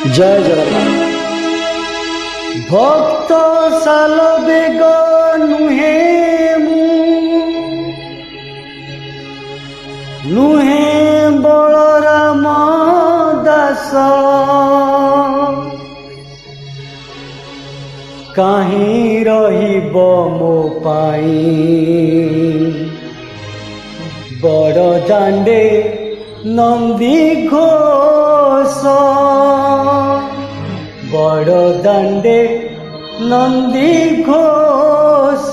जय जगन्नाथ। भक्त साल बेग नुहे नुहे बलराम दास काहीं रहिब मो पाई बड़ दांडे नंदी घोष बड़ दांडे नंदी घोष।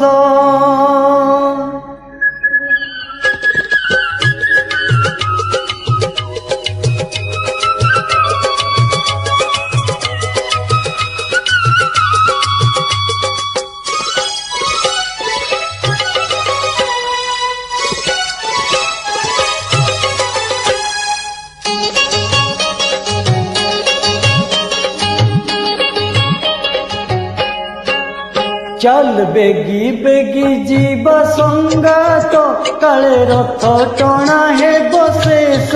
चल बेगी बेगी जीवा संगात काले रथ टणा है बशेष।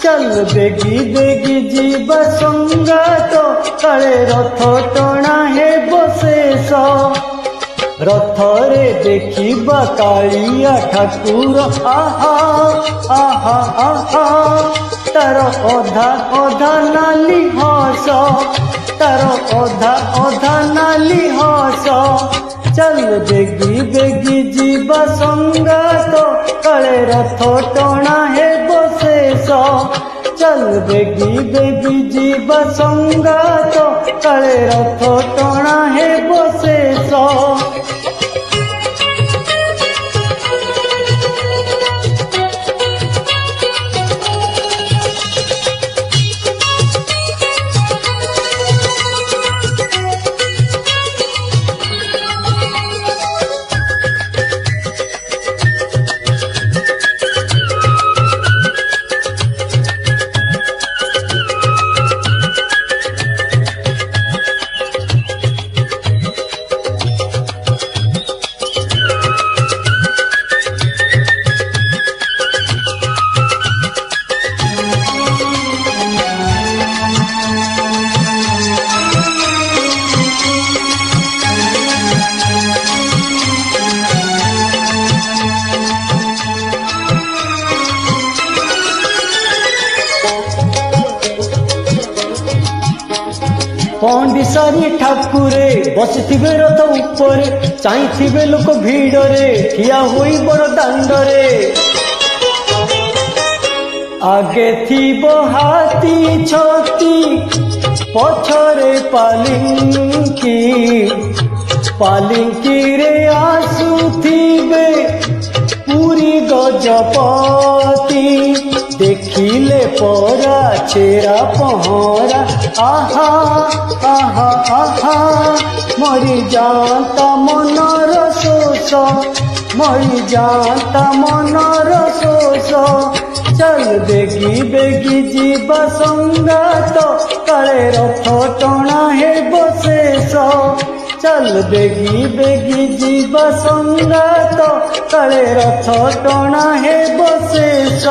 चल बेगी बेगी जीवा संगात काले रथ टणा है बशेष। रथ रे देखिबा कालिया ठाकुर आहा आहा आहा तार अधा अधा नाली हस तार अधा अधा नाली हस। चल बेगी बेगी जीवा संगात काले रथ टणा है बशेष। चल बेगी बेगी जीवा संगात काले रथ टणा है बशेष। पंडिसारी ठाकुरे बसिथिबे रथ उपरे चाहिथिबे लोक भीड़रे ठिया होई बड़ दांडरे। आगे थिबो हाथी छती पछरे पालिंकी पालिंकी रे आसुथिबे पूरी गजपति। देखिले परा छेरा पहरा आहा आहा आहा मरी जाता मनर शोष मरी जाता मनर शोष। चल बेगी बेगी जीवा संगात काले रथ टणा है बशेष। चल बेगी बेगी जीवा संगात काले रथ टणा है बशेष।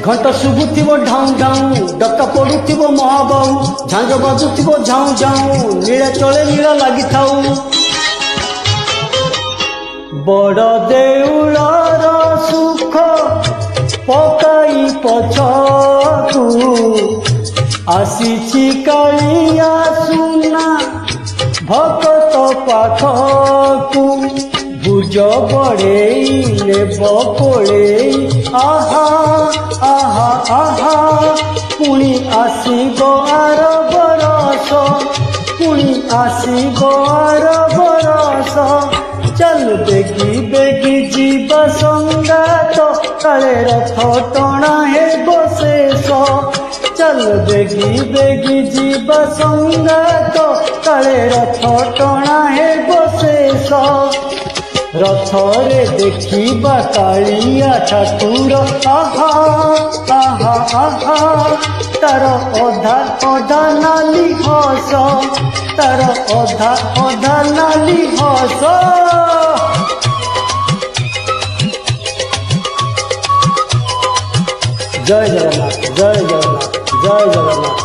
घंट शुभुथिबो ढाऊ ढाऊ डका पड़ुथिबो महाबाहु झांझ बाजुथिबो झाऊ झाऊ नीला चले नीला लागि थाऊ। बड़ देउलर सुख पकाई पछकू आसीछि कालिया सुना ভকত পাখকু ভুজ বড়েই নেব কোড়েই আহা আহা আহা পুଣି আসিব আর বরষ পুଣି আসিব আর বরষ চল বেগি বেগি জীব সঙ্গাত কালে রথ টଣା হেব শেষ চল বেগি বেগি জীব সঙ্গাত কালে রথ টଣା হেব শেষ রথরে দেখিবা কাଳିଆ ଠାକୁର আহা আহা আহা তার অধা অধা নালি হস তার অধা অধা নালি হস জয় জগন্নাথ জয় জগন্নাথ জয় জগন্নাথ।